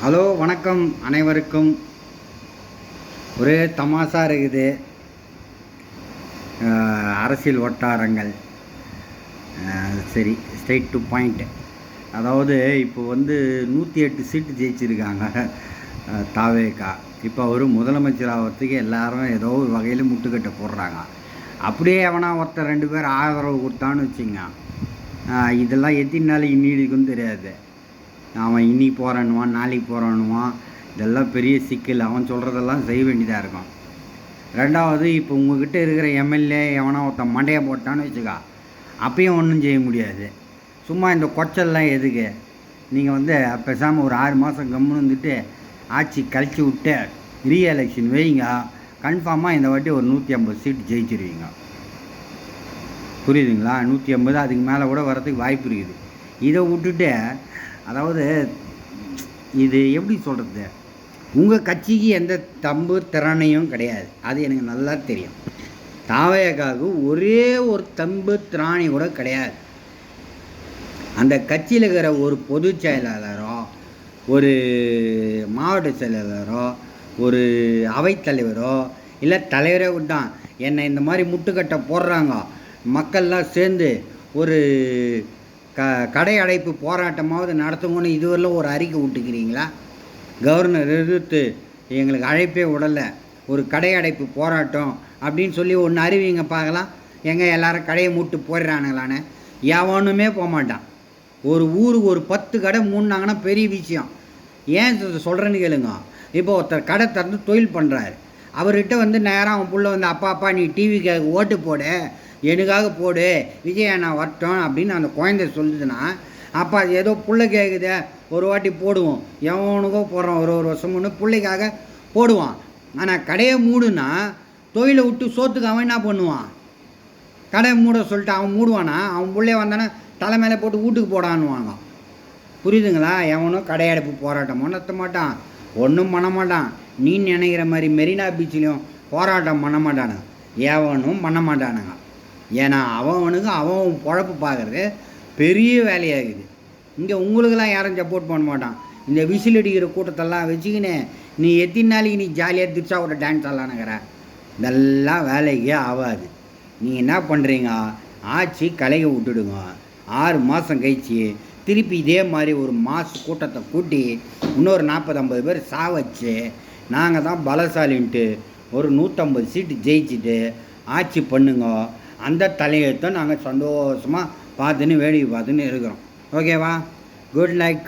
Hello வணக்கம் அனைவருக்கும். ஒரே தமாஷா இருக்குது அரசியல் வட்டாரங்கள். சரி, ஸ்ட்ரெயிட் டு பாயிண்ட். அதாவது இப்போ 108 சீட்டு ஜெயிச்சிருக்காங்க தாவேகா. இப்போ அவர் முதலமைச்சர் ஆகிறதுக்கு எல்லாரும் ஏதோ ஒரு வகையில் முட்டுக்கட்டை போடுறாங்க. அப்படியே எவனா ஒருத்தர் 2 பேர் ஆதரவு கொடுத்தான்னு வச்சுங்க, இதெல்லாம் எத்தனை நாளைக்கு நீடிக்குன்னு தெரியாது. அவன் இன்னைக்கு போகிறானுவான், நாளைக்கு போகிறானுவான். இதெல்லாம் பெரிய சிக்கல். அவன் சொல்கிறதெல்லாம் செய்ய வேண்டியதாக இருக்கும். ரெண்டாவது, இப்போ உங்கள்கிட்ட இருக்கிற எம்எல்ஏ எவனா ஒருத்தன் மண்டையை போட்டான்னு வச்சுக்கா, அப்பயும் ஒன்றும் செய்ய முடியாது. சும்மா இந்த கொச்சல்லாம் எதுக்கு? நீங்கள் பேசாமல் ஒரு 6 மாதம் கம்முன்னு இருந்துட்டு ஆட்சி கழிச்சு விட்டு ரீஎலெக்ஷன் வைங்க. கன்ஃபார்மாக இந்த வாட்டி ஒரு 150 சீட்டு ஜெயிச்சிருவீங்க. புரியுதுங்களா? 150, அதுக்கு மேலே கூட வரதுக்கு வாய்ப்பு இருக்குது. இதை விட்டுட்டு, அதாவது இது எப்படி சொல்கிறது, உங்கள் கட்சிக்கு எந்த தம்பு திறனையும் கிடையாது. அது எனக்கு நல்லா தெரியும். தாவேகாவுக்கு ஒரே ஒரு தம்பு திராணி கூட கிடையாது. அந்த கட்சியில் இருக்கிற ஒரு பொதுச் செயலாளரோ, ஒரு மாவட்ட செயலாளரோ, ஒரு அவைத்தலைவரோ, இல்லை தலைவரே விட்டான் என்னை இந்த மாதிரி முட்டுக்கட்டை போடுறாங்க, மக்கள்லாம் சேர்ந்து ஒரு கடை அடைப்பு போராட்டமாவது நடத்துங்கன்னு இதுவரையிலும் ஒரு அறிக்கை விட்டுக்கிறீங்களா? கவர்னர் எதிர்த்து எங்களுக்கு அழைப்பே விடலை, ஒரு கடை அடைப்பு போராட்டம் அப்படின்னு சொல்லி ஒன்று அறிவிங்க பார்க்கலாம். எல்லாரும் கடையை மூட்டு போயிடுறானுங்களான்னு. எவனுமே போக மாட்டான். ஒரு ஊருக்கு ஒரு 10 கடை மூடினாங்கன்னா பெரிய விஷயம். ஏன் சொல்கிறேன்னு கேளுங்க. இப்போ ஒருத்தர் கடை திறந்து தொழில் பண்ணுறாரு. அவர்கிட்ட நேராக அவன் புள்ள அப்பா நீ டிவிக்கு ஓட்டு போடு, எனக்காக போடு, விஜய் நான் வரட்டும் அப்படின்னு அந்த குழந்தை சொல்லுதுன்னா, அப்போ அது ஏதோ புள்ள கேட்குதே, ஒரு வாட்டி போடுவோம். எவனுக்கோ போடுறான், ஒரு வருஷம் ஒன்று பிள்ளைக்காக போடுவான். ஆனால் கடையை மூடுனா தொழிலை விட்டு சோத்துக்கு அவன் என்ன பண்ணுவான்? கடையை மூட சொல்லிட்டு அவன் மூடுவானா? அவன் பிள்ளைய வந்தானே தலை மேலே போட்டு வீட்டுக்கு போடான்னுவாங்க. புரியுதுங்களா? எவனும் கடையடைப்பு போராட்டம் நடத்த மாட்டான், ஒன்றும் பண்ண மாட்டான். நீ நினைக்கிற மாதிரி மெரினா பீச்சிலையும் போராட்டம் பண்ண மாட்டானுங்க, எவனும் பண்ண மாட்டானுங்க. ஏன்னா அவனுக்கு அவன் பொழப்பு பார்க்குறது பெரிய வேலையாகுது. இங்கே உங்களுக்கெல்லாம் யாரும் சப்போர்ட் பண்ண மாட்டான். இந்த விசில் அடிக்கிற கூட்டத்தெல்லாம் வச்சுக்கினே நீ எத்தனை நாளைக்கு நீ ஜாலியாக திருச்சாவோட டான்ஸ் ஆடலான்னுக்கிற? இதெல்லாம் வேலைக்கே ஆகாது. நீங்கள் என்ன பண்ணுறீங்க, ஆட்சி கலையை விட்டுடுங்க. 6 மாதம் கழிச்சு திருப்பி இதே மாதிரி ஒரு மாசு கூட்டத்தை கூட்டி இன்னொரு 40-50 பேர் சாவச்சு நாங்கள் தான் பலசாலின்ட்டு ஒரு 150 சீட்டு ஜெயிச்சுட்டு ஆட்சி பண்ணுங்க. அந்த தலையெழுத்தை நாங்கள் சந்தோஷமாக பார்த்துன்னு வேடிக்கை பார்த்துன்னு இருக்கிறோம். ஓகேவா? Good like.